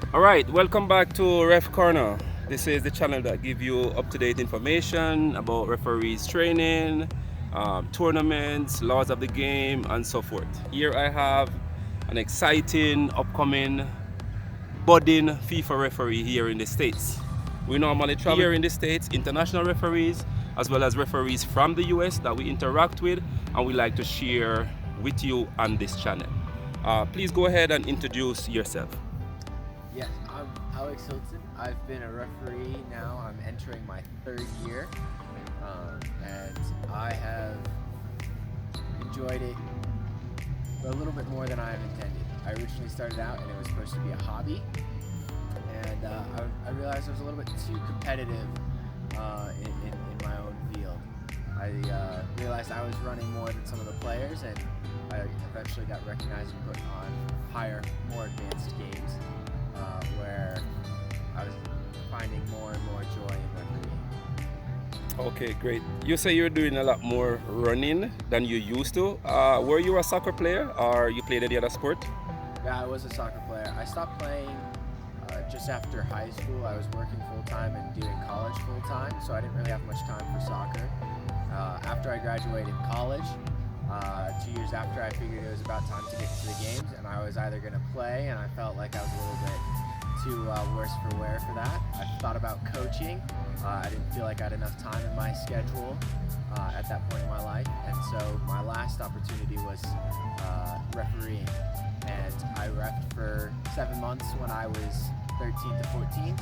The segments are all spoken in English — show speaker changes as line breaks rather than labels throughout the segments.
Alright, welcome back to Ref Corner. This is the channel that gives you up-to-date information about referees training, tournaments, laws of the game, and so forth. Here I have an exciting, upcoming, budding FIFA referee here in the States. We normally travel here in the States, international referees, as well as referees from the US that we interact with, and we like to share with you on this channel. Please go ahead and introduce yourself.
Yes, I'm Alex Hylton. I've been a referee now. I'm entering my third year, and I have enjoyed it a little bit more than I have intended. I originally started out and it was supposed to be a hobby, and I realized I was a little bit too competitive in my own field. I realized I was running more than some of the players, and I eventually got recognized and put on higher, more advanced games. Where I was finding more and more joy in refereeing.
Okay, great. You say you're doing a lot more running than you used to. Were you a soccer player or you played any other sport?
Yeah, I was a soccer player. I stopped playing just after high school. I was working full-time and doing college full-time, so I didn't really have much time for soccer. After I graduated college, 2 years after, I figured it was about time to get to the games, and I was either going to play, and I felt like I was a little bit too worse for wear for that. I thought about coaching. I didn't feel like I had enough time in my schedule at that point in my life, and so my last opportunity was refereeing. And I refed for 7 months when I was 13 to 14,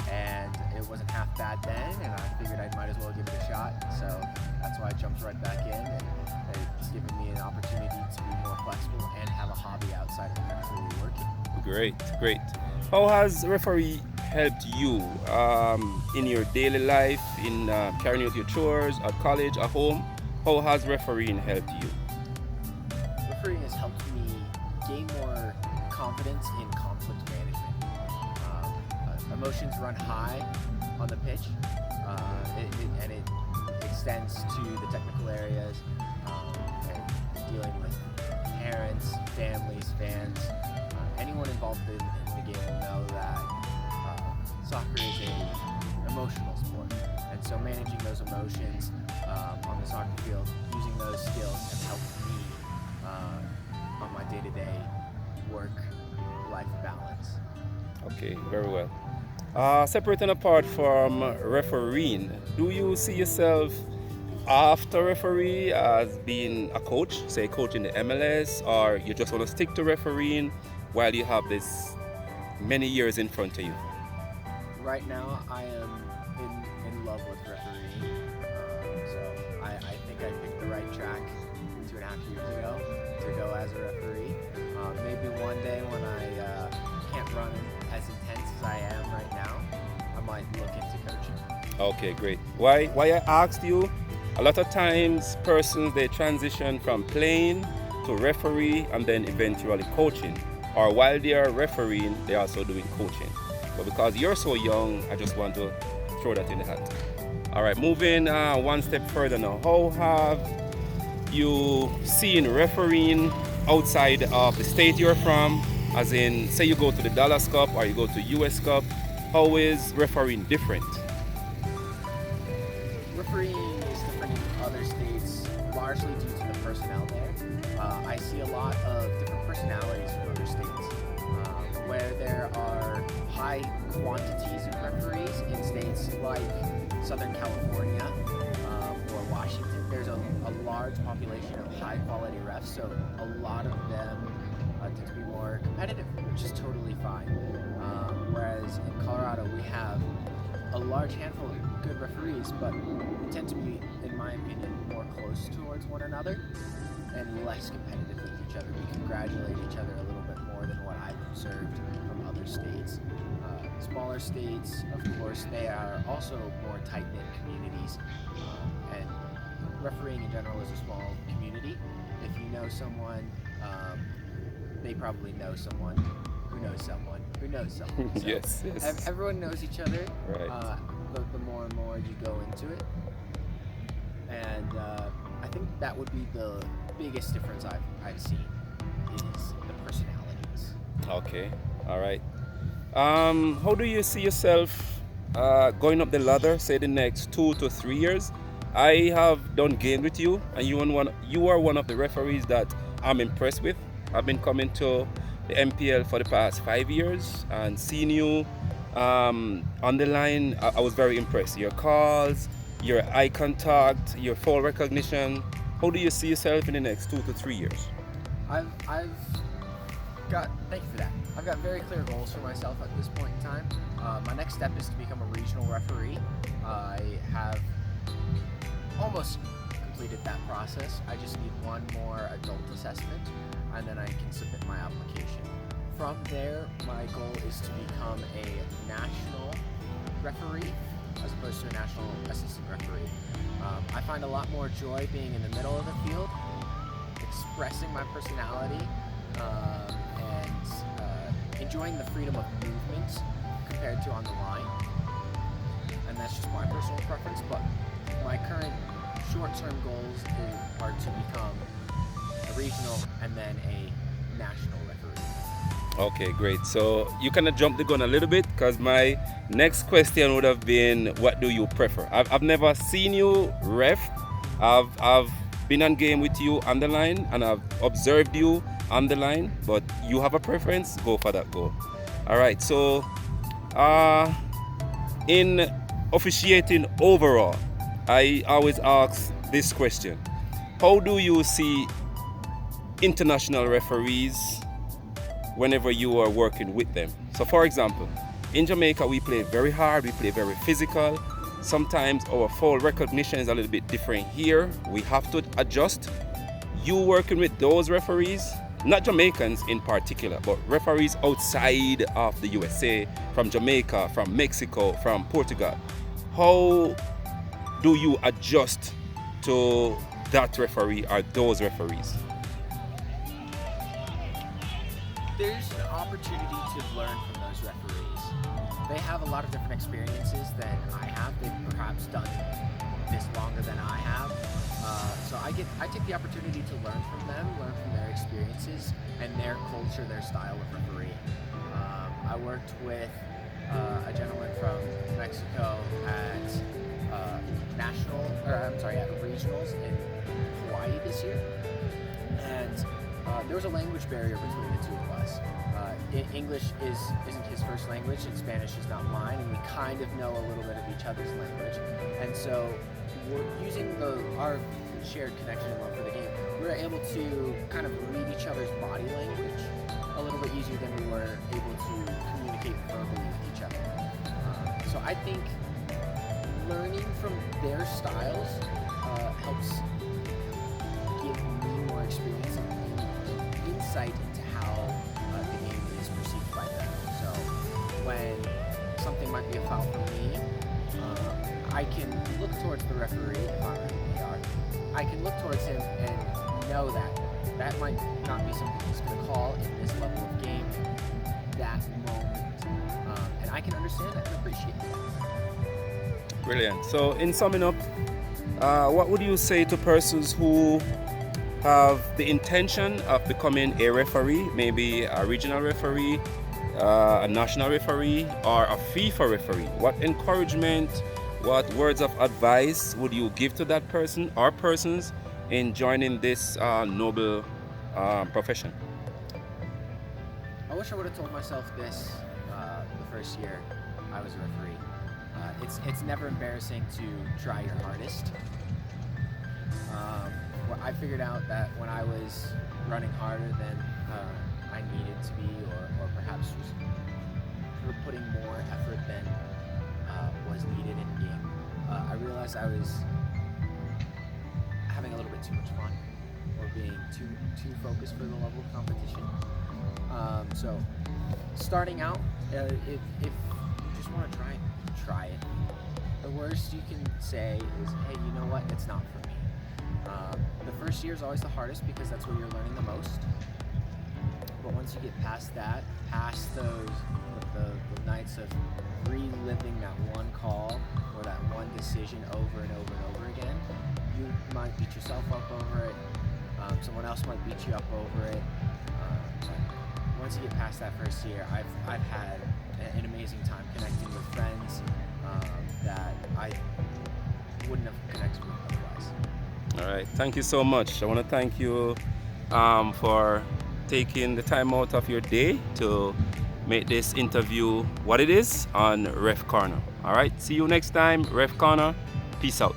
and it wasn't half bad then, and I figured I might as well give it a shot. So that's why I jumped right back in, and it's given me an opportunity to be more flexible and have a hobby outside of actually working.
Great, great. How has referee helped you in your daily life, in carrying out your chores, at college, at home? How has refereeing helped you?
Refereeing has helped me gain more confidence in conflict management. Emotions run high on the pitch, and it extends to the technical areas, and dealing with parents, families, fans. Anyone involved in the game will know that soccer is an emotional sport, and so managing those emotions on the soccer field, using those skills have helped me on my day-to-day work-life balance.
Okay, very well. Separate and apart from refereeing, do you see yourself after referee as being a coach, say coach in the MLS, or you just want to stick to refereeing while you have this many years in front of you?
Right now, I am in love with refereeing, so I think I picked the right track 2.5 years ago to go as a referee. Maybe one day when I can't run as intense as I am right now, I might look into coaching.
Okay, great. Why I asked you, a lot of times persons, they transition from playing to referee and then eventually coaching, or while they are refereeing, they're also doing coaching. But because you're so young, I just want to throw that in the hat. All right, moving one step further now. How have you seen refereeing outside of the state you're from? As in, say you go to the Dallas Cup or you go to US Cup, how is refereeing different?
Refereeing is different in other states, largely due to the personnel there. I see a lot of different personalities from other states, where there are high quantities of referees in states like Southern California or Washington. There's a large population of high-quality refs, so a lot of them tend to be more competitive, which is totally fine. Whereas in Colorado, we have a large handful of good referees, but we tend to be, in my opinion, more close towards one another and less competitive with each other. We congratulate each other a little bit more than what I've observed from other states. Smaller states, of course, they are also more tight-knit communities, and refereeing in general is a small community. If you know someone, they probably know someone who knows someone who knows someone. So
Yes.
everyone knows each other.
Right.
The more and more you go into it, and I think that would be the biggest difference I've seen is the personalities.
Okay, all right. How do you see yourself going up the ladder, say the next 2 to 3 years? I have done games with you, and you are one of the referees that I'm impressed with. I've been coming to the NPL for the past 5 years and seeing you on the line. I was very impressed. Your calls, your eye contact, your fall recognition. How do you see yourself in the next 2 to 3 years?
I've got, thank you for that. I've got very clear goals for myself at this point in time. My next step is to become a regional referee. I have almost completed that process. I just need one more adult assessment, and then I can submit my application. From there, my goal is to become a national referee as opposed to a national assistant referee. I find a lot more joy being in the middle of the field, expressing my personality, and enjoying the freedom of movement compared to on the line. And that's just my personal preference, but my current short-term goals are to become a regional and then a national referee.
Okay, great. So you kind of jumped the gun a little bit, because my next question would have been, what do you prefer? I've never seen you ref. I've been on game with you on the line, and I've observed you on the line, but you have a preference, go for that goal. All right, so in officiating overall, I always ask this question: how do you see international referees whenever you are working with them? So for example, in Jamaica, we play very hard, we play very physical. Sometimes our foul recognition is a little bit different here. We have to adjust. You working with those referees, not Jamaicans in particular, but referees outside of the USA, from Jamaica, from Mexico, from Portugal. How do you adjust to that referee or those referees?
There's an opportunity to learn from those referees. They have a lot of different experiences than I have. They've perhaps done this longer than I have. So I take the opportunity to learn from them, learn from their experiences and their culture, their style of refereeing. I worked with a gentleman from Mexico at at regionals in Hawaii this year, and there was a language barrier between the two of us. English isn't his first language, and Spanish is not mine, and we kind of know a little bit of each other's language. And so, we're using our shared connection and love for the game, we were able to kind of read each other's body language a little bit easier than we were able to communicate verbally with each other. So I think learning from their styles helps give me more experience and insight into how the game is perceived by them. So when something might be a foul for me, I can look towards the referee, if I'm in AR. I can look towards him and know that might not be something he's going to call in this level of game, that moment. And I can understand that and appreciate that.
Brilliant. So in summing up, what would you say to persons who have the intention of becoming a referee, maybe a regional referee, a national referee, or a FIFA referee? What encouragement, what words of advice would you give to that person or persons in joining this noble profession?
I wish I would have told myself this the first year I was a referee. It's never embarrassing to try your hardest. I figured out that when I was running harder than I needed to be, or perhaps was putting more effort than was needed in the game, I realized I was having a little bit too much fun, or being too focused for the level of competition. So starting out, if you just want to try it. The worst you can say is, hey, you know what, it's not for me. The first year is always the hardest because that's where you're learning the most. But once you get past that, past the nights of reliving that one call or that one decision over and over and over again, you might beat yourself up over it. Someone else might beat you up over it. But once you get past that first year, I've had I wouldn't have connected with otherwise.
All right, thank you so much. I want to thank you for taking the time out of your day to make this interview what it is on Ref Corner. All right, see you next time, Ref Corner. Peace out.